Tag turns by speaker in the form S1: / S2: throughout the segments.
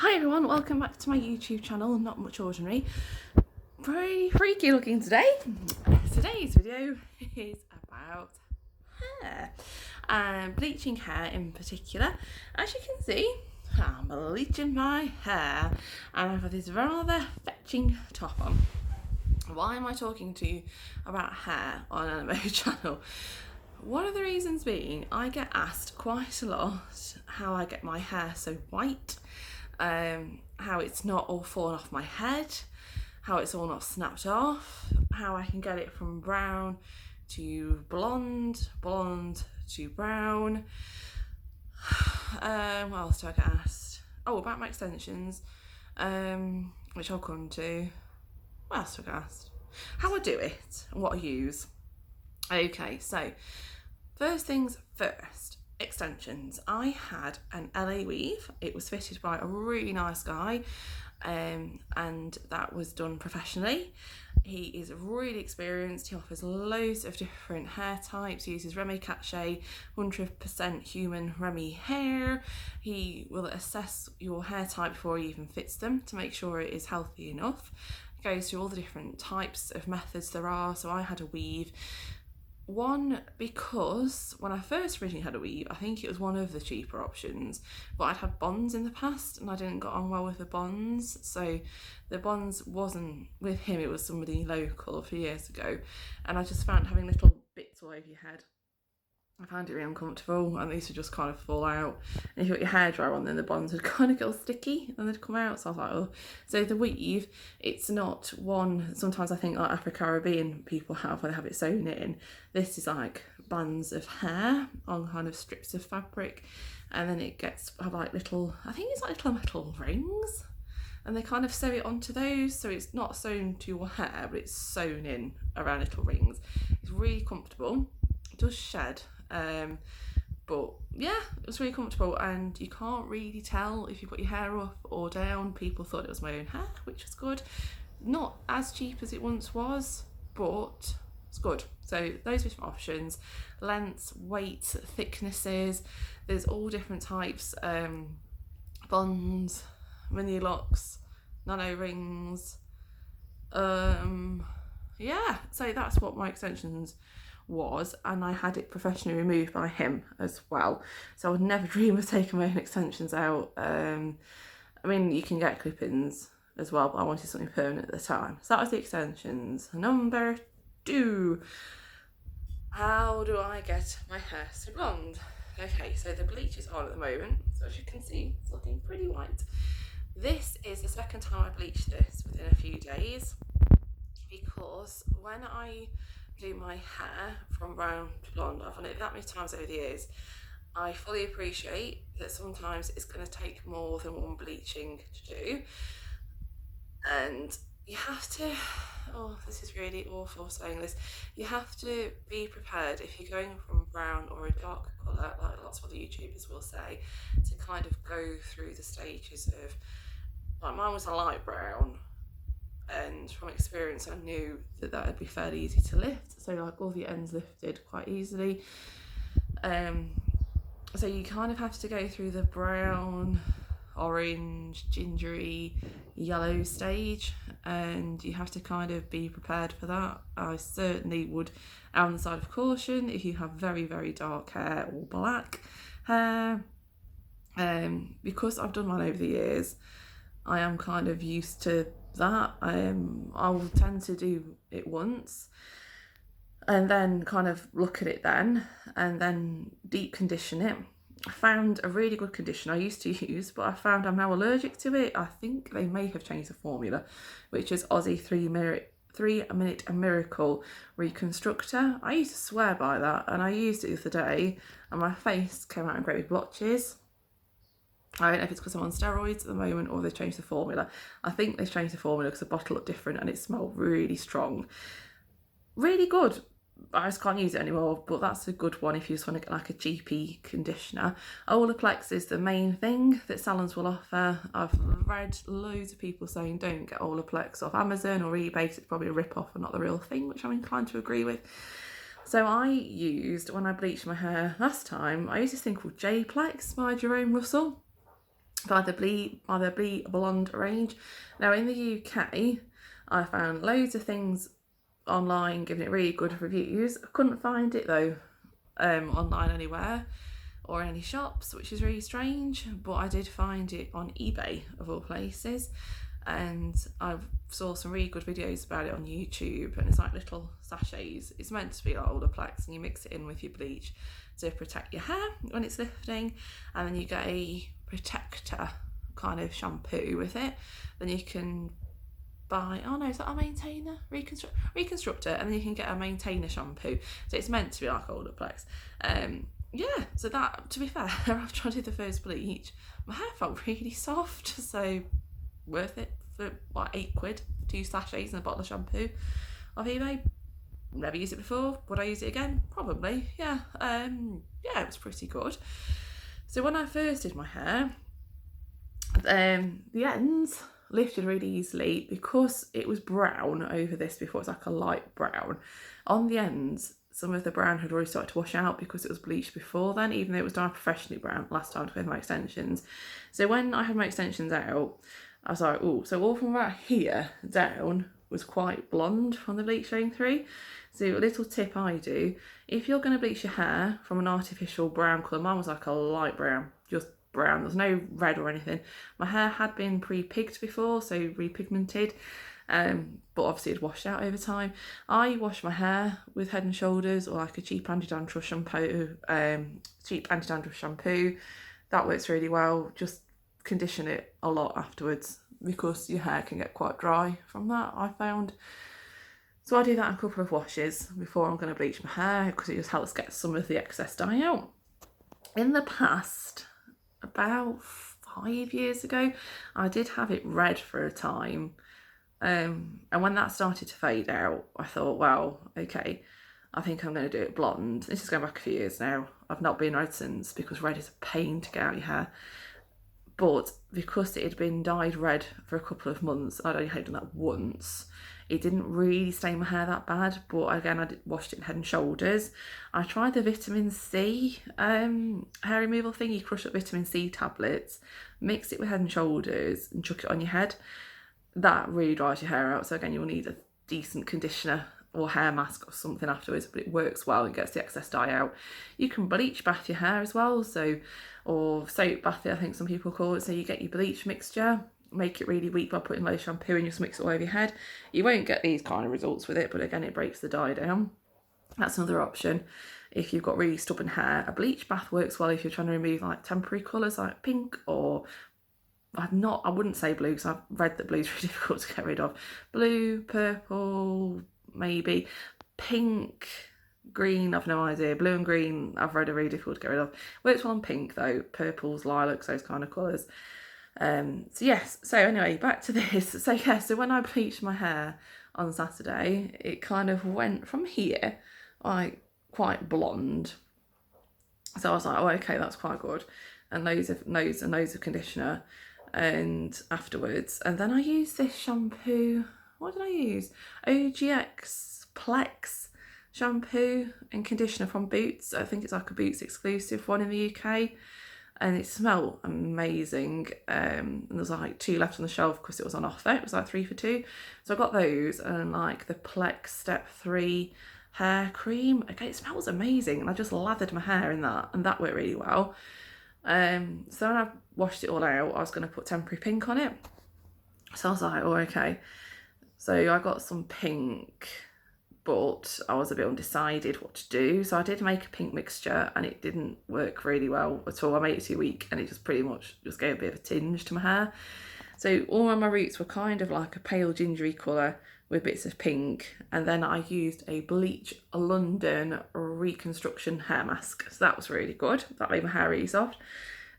S1: Hi everyone, welcome back to my YouTube channel, Not Much Ordinary. Very freaky looking today. Today's video is about hair, and bleaching hair in particular. As you can see, I'm bleaching my hair and I've got this rather fetching top on. Why am I talking to you about hair on an NMO channel? One of the reasons being, I get asked quite a lot how I get my hair so white. How it's not all fallen off my head, how it's all not snapped off, how I can get it from brown to blonde, blonde to brown. What else do I get asked? Oh, about my extensions, which I'll come to. What else do I get asked? How I do it and what I use. Okay, so first things first. Extensions. I had an LA weave. It was fitted by a really nice guy, and that was done professionally. He is really experienced. He offers loads of different hair types. He uses Remy Cache, 100% human Remy hair. He will assess your hair type before he even fits them to make sure it is healthy enough. He goes through all the different types of methods there are. So I had a weave. One, because when I first originally had a weave, I think it was one of the cheaper options, but I'd had bonds in the past and I didn't get on well with the bonds. So the bonds wasn't with him, it was somebody local a few years ago. And I just found having little bits all over your head, I found it really uncomfortable, and these would just kind of fall out. And if you got your hairdryer on, then the bonds would kind of get all sticky and they'd come out. So I was like, oh. So the weave, it's not one, sometimes I think like Afro-Caribbean people have when they have it sewn in. This is like bands of hair on kind of strips of fabric, and then it gets have like little, I think it's like little metal rings, and they kind of sew it onto those, so it's not sewn to your hair, but it's sewn in around little rings. It's really comfortable. It does shed. But yeah, it was really comfortable, and you can't really tell if you've got your hair up or down. People thought it was my own hair, which was good. Not as cheap as it once was, but it's good. So those are different options: lengths, weights, thicknesses. There's all different types: bonds, mini locks, nano rings. Yeah, so that's what my extensions was, and I had it professionally removed by him as well, so I would never dream of taking my own extensions out. I mean, you can get clip-ins as well, but I wanted something permanent at the time. So that was the extensions. Number 2, how do I get my hair so blonde? Okay, so the bleach is on at the moment, so as you can see, it's looking pretty white. This is the second time I bleached this within a few days, because when I do my hair from brown to blonde, I've done it that many times over the years. I fully appreciate that sometimes it's going to take more than one bleaching to do, and you have to, oh, this is really awful saying this, you have to be prepared if you're going from brown or a dark colour, like lots of other YouTubers will say, to kind of go through the stages of, like mine was a light brown, and from experience I knew that that would be fairly easy to lift, so like all the ends lifted quite easily. So you kind of have to go through the brown, orange, gingery, yellow stage, and you have to kind of be prepared for that. I certainly would err on the side of caution if you have very, very dark hair or black hair. Because I've done mine over the years, I am kind of used to that. I will tend to do it once and then kind of look at it then, and then deep condition it. I found a really good conditioner I used to use, but I found I'm now allergic to it. I think they may have changed the formula, which is Aussie 3-minute Miracle Reconstructor. I used to swear by that, and I used it the other day and my face came out in great big blotches. I don't know if it's because I'm on steroids at the moment or they've changed the formula. I think they've changed the formula because the bottle looked different and it smelled really strong. Really good. I just can't use it anymore, but that's a good one if you just want to get like a cheapy conditioner. Olaplex is the main thing that salons will offer. I've read loads of people saying don't get Olaplex off Amazon or eBay, it's probably a rip-off and not the real thing, which I'm inclined to agree with. So I used, when I bleached my hair last time, I used this thing called J-Plex by Jerome Russell. by the Ble Blonde range. Now in the UK, I found loads of things online giving it really good reviews. I couldn't find it though online anywhere or any shops, which is really strange, but I did find it on eBay of all places, and I saw some really good videos about it on YouTube, and it's like little sachets. It's meant to be like Olaplex, and you mix it in with your bleach to protect your hair when it's lifting, and then you get a protector kind of shampoo with it. Then you can buy, oh no, is that a maintainer? Reconstructor, and then you can get a maintainer shampoo. So it's meant to be like Olaplex. Yeah, so that, to be fair, after I did the first bleach, my hair felt really soft, so worth it for like £8, 2 sachets and a bottle of shampoo off eBay. Never used it before. Would I use it again? Probably, yeah. Yeah, it was pretty good. So when I first did my hair, the ends lifted really easily because it was brown over this before. It's like a light brown. On the ends, some of the brown had already started to wash out because it was bleached before then, even though it was done professionally brown last time with my extensions. So when I had my extensions out, I was like, oh, so all from about here down was quite blonde from the bleach showing through. So a little tip I do, if you're going to bleach your hair from an artificial brown colour, mine was like a light brown, just brown, there's no red or anything. My hair had been pre-pigged before, so repigmented, but obviously it washed out over time. I wash my hair with Head and Shoulders or like a cheap anti-dandruff shampoo. That works really well. Just condition it a lot afterwards because your hair can get quite dry from that, I found. So I do that in a couple of washes before I'm going to bleach my hair because it just helps get some of the excess dye out. In the past, about 5 years ago, I did have it red for a time, and when that started to fade out, I thought, well, okay, I think I'm going to do it blonde. This is going back a few years now. I've not been red since because red is a pain to get out your hair, but because it had been dyed red for a couple of months, I'd only done that once, it didn't really stain my hair that bad. But again, I washed it in Head and Shoulders. I tried the vitamin C hair removal thing. You crush up vitamin C tablets, mix it with Head and Shoulders and chuck it on your head. That really dries your hair out. So again, you'll need a decent conditioner or hair mask or something afterwards, but it works well and gets the excess dye out. You can bleach bath your hair as well, so, or soap bath it, I think some people call it. So you get your bleach mixture, make it really weak by putting low shampoo and just mix it all over your head. You won't get these kind of results with it, but again, it breaks the dye down. That's another option. If you've got really stubborn hair, a bleach bath works well if you're trying to remove like temporary colours like pink or I wouldn't say blue because I've read that blue's really difficult to get rid of. Blue, purple, maybe pink, green, I've no idea. Blue and green I've read are really difficult to get rid of. Works well on pink though, purples, lilacs, those kind of colours. So yes, so anyway, back to this. So yeah, so when I bleached my hair on Saturday, it kind of went from here like quite blonde. So I was like, oh okay, that's quite good. And loads of conditioner and afterwards. And then I used this shampoo. What did I use? OGX Plex shampoo and conditioner from Boots. I think it's like a Boots exclusive one in the UK. And it smelled amazing. And there's like 2 left on the shelf because it was on offer. It was like 3 for 2. So I got those and like the Plex Step 3 hair cream. Okay, it smells amazing. And I just lathered my hair in that and that worked really well. So when I washed it all out, I was going to put temporary pink on it. So I was like, oh, okay. So I got some pink, but I was a bit undecided what to do. So I did make a pink mixture and it didn't work really well at all. I made it too weak and it just pretty much just gave a bit of a tinge to my hair. So all of my roots were kind of like a pale gingery colour with bits of pink. And then I used a Bleach London reconstruction hair mask. So that was really good. That made my hair really soft.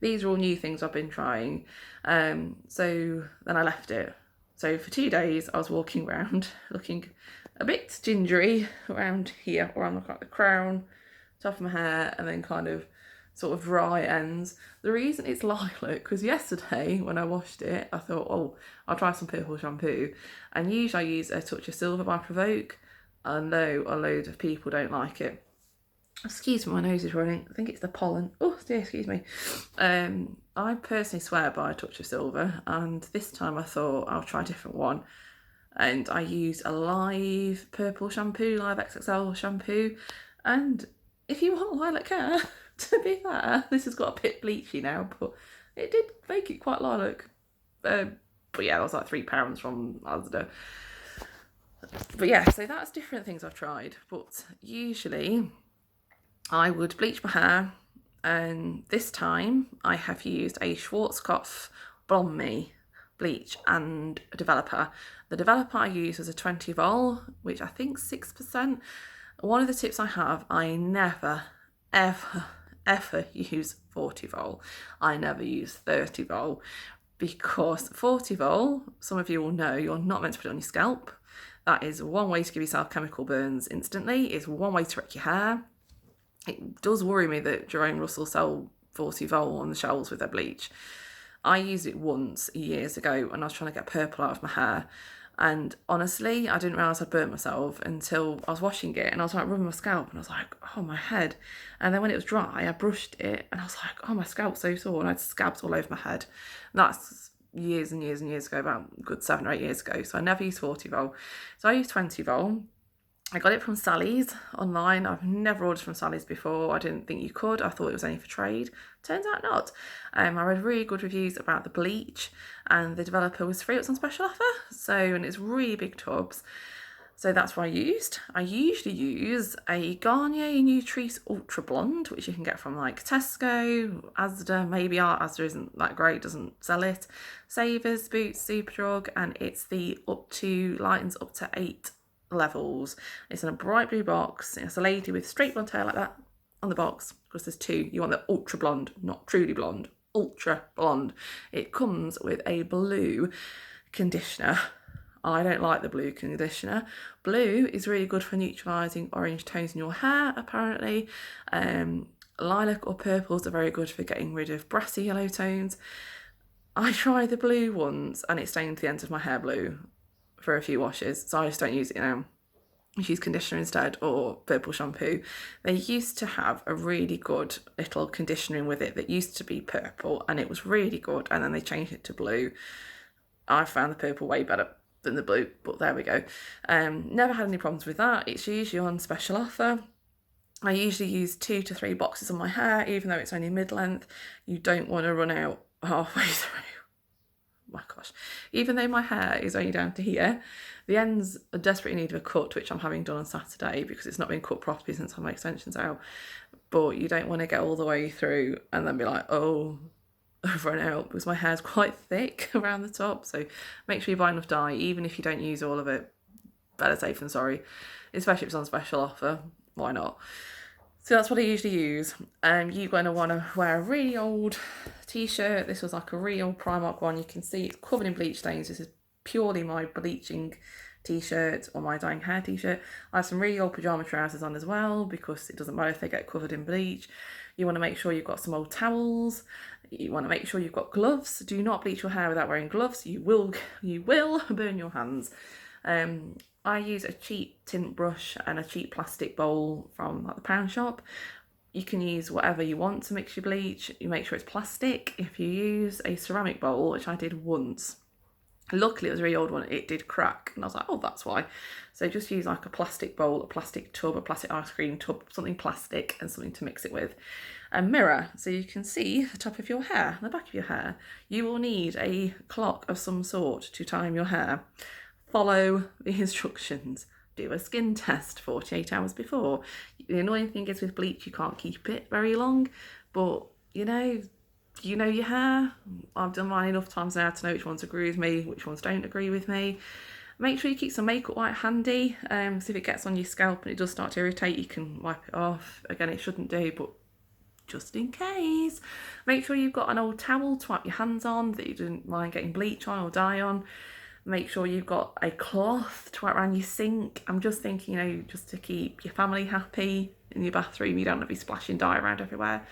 S1: These are all new things I've been trying. So then I left it. So for 2 days I was walking around looking a bit gingery around here, around like the crown, top of my hair, and then kind of sort of dry ends. The reason it's lilac, because yesterday when I washed it, I thought, oh, I'll try some purple shampoo. And usually I use a touch of silver by Provoke. I know a load of people don't like it. Excuse me, my nose is running. I think it's the pollen. Oh, dear, excuse me. I personally swear by a touch of silver, and this time I thought I'll try a different one. And I used a live purple shampoo, live XXL shampoo. And if you want lilac hair, to be fair, this has got a bit bleachy now, but it did make it quite lilac. But yeah, that was like £3 from Asda. But yeah, so that's different things I've tried. But usually I would bleach my hair, and this time I have used a Schwarzkopf Blonde Me bleach and a developer. The developer I used was a 20 vol, which I think 6%. One of the tips I have, I never, ever use 40 vol. I never use 30 vol, because 40 vol, some of you will know, you're not meant to put it on your scalp. That is one way to give yourself chemical burns instantly. It's one way to wreck your hair. It does worry me that Jerome Russell sell 40 vol on the shelves with their bleach. I used it once years ago when I was trying to get purple out of my hair, and honestly I didn't realise I'd burnt myself until I was washing it, and I was like rubbing my scalp and I was like, oh, my head. And then when it was dry I brushed it and I was like, oh, my scalp's so sore, and I had scabs all over my head. And that's years and years and years ago, about a good 7 or 8 years ago. So I never used 40 vol. So I used 20 vol. I got it from Sally's online. I've never ordered from Sally's before. I didn't think you could. I thought it was only for trade. Turns out not. I read really good reviews about the bleach, and the developer was free. It was on special offer. So, and it's really big tubs. So that's what I used. I usually use a Garnier Nutrice Ultra Blonde, which you can get from like Tesco, Asda, maybe Asda isn't that great, doesn't sell it. Savers, Boots, Superdrug, and it's the lightens up to 8 levels. It's in a bright blue box. It's a lady with straight blonde hair like that on the box, because there's two. You want the ultra blonde, not truly blonde, ultra blonde. It comes with a blue conditioner. I don't like the blue conditioner. Blue is really good for neutralising orange tones in your hair, apparently. Lilac or purples are very good for getting rid of brassy yellow tones. I tried the blue ones and it stained the ends of my hair blue for a few washes, so I just don't use it now. I use conditioner instead, or purple shampoo. They used to have a really good little conditioning with it that used to be purple, and it was really good, and then they changed it to blue. I found the purple way better than the blue, but there we go. Never had any problems with that. It's usually on special offer. I usually use 2 to 3 boxes on my hair, even though it's only mid-length. You don't want to run out halfway through. My gosh, even though my hair is only down to here, the ends are desperately in need of a cut, which I'm having done on Saturday because it's not been cut properly since I had my extensions out. But you don't want to get all the way through and then be like, oh, I've run out, because my hair's quite thick around the top. So make sure you buy enough dye, even if you don't use all of it. Better safe than sorry, especially if it's on special offer. Why not? So that's what I usually use. You're going to want to wear a really old t-shirt. This was like a real Primark one. You can see it's covered in bleach stains. This is purely my bleaching t-shirt or my dyeing hair t-shirt. I have some really old pyjama trousers on as well, because it doesn't matter if they get covered in bleach. You want to make sure you've got some old towels. You want to make sure you've got gloves. Do not bleach your hair without wearing gloves. You will burn your hands. I use a cheap tint brush and a cheap plastic bowl from like the pound shop. You can use whatever you want to mix your bleach. You make sure it's plastic. If you use a ceramic bowl, which I did once, luckily it was a really old one, it did crack, and I was like, oh, that's why. So just use like a plastic bowl, a plastic tub, a plastic ice cream tub, something plastic, and something to mix it with. A mirror, so you can see the top of your hair, the back of your hair. You will need a clock of some sort to time your hair. Follow the instructions. Do a skin test 48 hours before. The annoying thing is with bleach, you can't keep it very long, but you know your hair. I've done mine enough times now to know which ones agree with me, which ones don't agree with me. Make sure you keep some makeup wipe handy, so if it gets on your scalp and it does start to irritate, you can wipe it off. Again, it shouldn't do, but just in case. Make sure you've got an old towel to wipe your hands on that you didn't mind getting bleach on or dye on. Make sure you've got a cloth to wipe around your sink. I'm just thinking, just to keep your family happy in your bathroom. You don't want to be splashing dye around everywhere,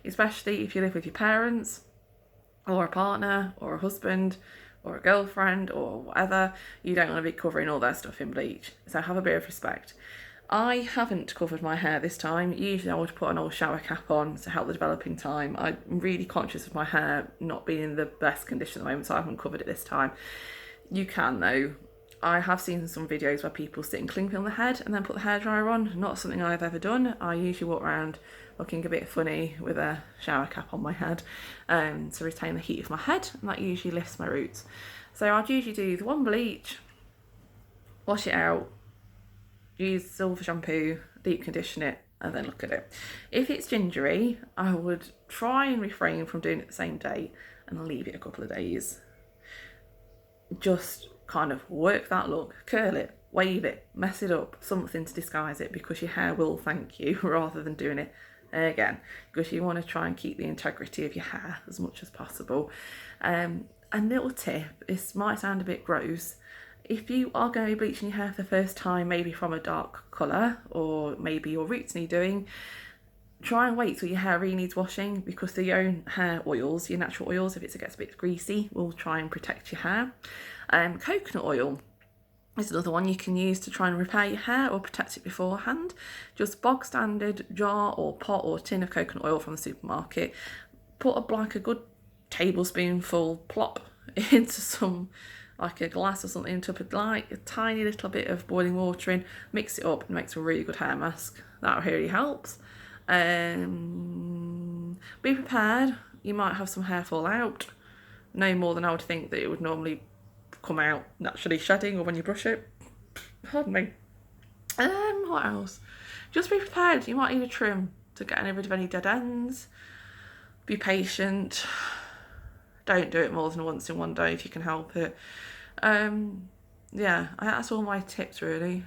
S1: especially if you live with your parents or a partner or a husband or a girlfriend or whatever. You don't want to be covering all their stuff in bleach. So have a bit of respect. I haven't covered my hair this time. Usually I would put an old shower cap on to help the developing time. I'm really conscious of my hair not being in the best condition at the moment, so I haven't covered it this time. You can though. I have seen some videos where people sit and cling on the head and then put the hairdryer on. Not something I've ever done. I usually walk around looking a bit funny with a shower cap on my head to retain the heat of my head, and that usually lifts my roots. So I'd usually do the one bleach, wash it out, use silver shampoo, deep condition it, and then look at it. If it's gingery, I would try and refrain from doing it the same day and leave it a couple of days. Just kind of work that look, curl it, wave it, mess it up, something to disguise it, because your hair will thank you rather than doing it again, because you want to try and keep the integrity of your hair as much as possible. And little tip, this might sound a bit gross, if you are going to be bleaching your hair for the first time, maybe from a dark colour, or maybe your roots need doing, try and wait till your hair really needs washing, because your own hair oils, your natural oils, if it gets a bit greasy, will try and protect your hair. Coconut oil is another one you can use to try and repair your hair or protect it beforehand. Just bog standard jar or pot or tin of coconut oil from the supermarket. Put a good tablespoonful plop into some, like a glass or something, to put like a tiny little bit of boiling water in, mix it up, and makes a really good hair mask. That really helps. Be prepared, you might have some hair fall out, no more than I would think that it would normally come out naturally shedding or when you brush it. Pardon me. What else? Just be prepared, you might need a trim to get rid of any dead ends. Be patient, don't do it more than once in one day if you can help it. Yeah, that's all my tips really.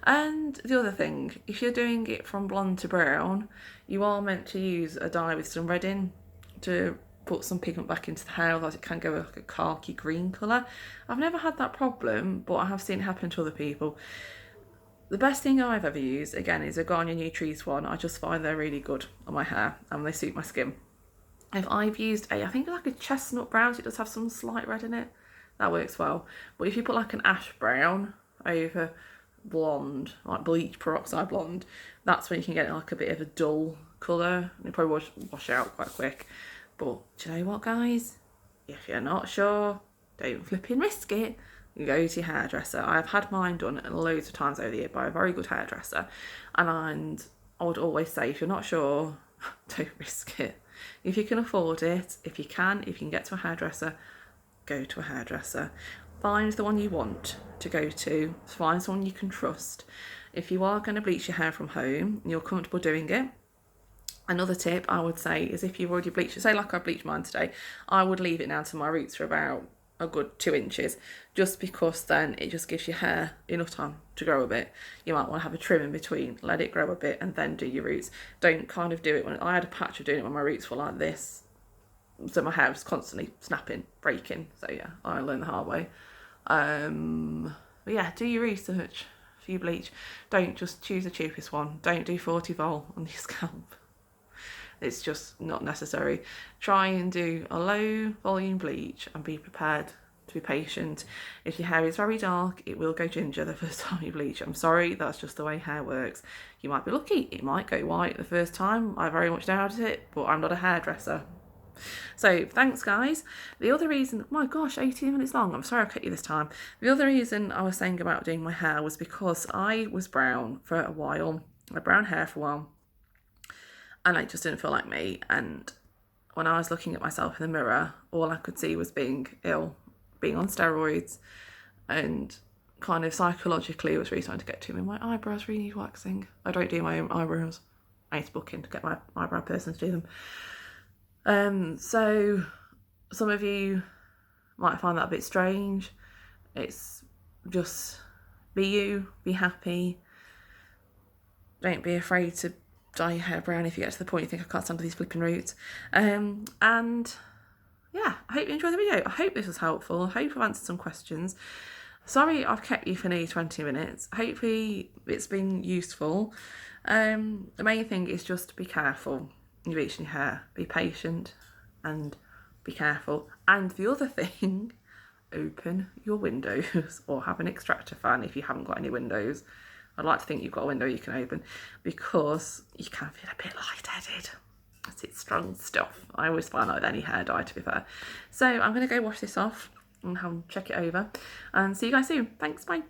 S1: And the other thing, if you're doing it from blonde to brown, you are meant to use a dye with some red in to put some pigment back into the hair, otherwise it can go like a khaki green colour. I've never had that problem, but I have seen it happen to other people. The best thing I've ever used, again, is a Garnier Nutrice one. I just find they're really good on my hair and they suit my skin. If I've used I think like a chestnut brown, so it does have some slight red in it, that works well. But if you put like an ash brown over blonde, like bleach peroxide blonde, that's when you can get like a bit of a dull colour, and it probably wash out quite quick. But do you know what, guys? If you're not sure, don't flipping risk it. You go to your hairdresser. I've had mine done loads of times over the year by a very good hairdresser, and I would always say, if you're not sure, don't risk it. If you can afford it, if you can get to a hairdresser, go to a hairdresser. Find the one you want to go to. Find someone you can trust. If you are going to bleach your hair from home and you're comfortable doing it, another tip I would say is, if you've already bleached it, say like I bleached mine today, I would leave it down to my roots for about a good 2 inches, just because then it just gives your hair enough time to grow a bit. You might want to have a trim in between, let it grow a bit, and then do your roots. Don't kind of do it when I had a patch of doing it when my roots were like this, so my hair was constantly snapping, breaking. So yeah, I learned the hard way. But yeah, do your research for your bleach. Don't just choose the cheapest one. Don't do 40 vol on your scalp. It's just not necessary. Try and do a low volume bleach and be prepared to be patient. If your hair is very dark, it will go ginger the first time you bleach. I'm sorry, that's just the way hair works. You might be lucky, it might go white the first time. I very much doubt it, but I'm not a hairdresser. So thanks guys. The other reason, my gosh, 18 minutes long, I'm sorry I cut you this time. The other reason I was saying about doing my hair was because I was brown for a while, I had brown hair for a while, and it just didn't feel like me. And when I was looking at myself in the mirror, all I could see was being ill, being on steroids, and kind of psychologically it was really starting to get to me. My eyebrows really need waxing. I don't do my own eyebrows. I need to book in to get my eyebrow person to do them. So some of you might find that a bit strange. It's just be you, be happy. Don't be afraid to dye your hair brown if you get to the point you think I can't stand these flipping roots. And yeah, I hope you enjoyed the video. I hope this was helpful. I hope I've answered some questions. Sorry I've kept you for nearly 20 minutes. Hopefully it's been useful. The main thing is just be careful. You're bleaching your hair, be patient and be careful. And the other thing, open your windows or have an extractor fan if you haven't got any windows. I'd like to think you've got a window you can open, because you can feel a bit lightheaded. It's strong stuff. I always find that with any hair dye, to be fair. So I'm going to go wash this off and check it over, and see you guys soon. Thanks, bye.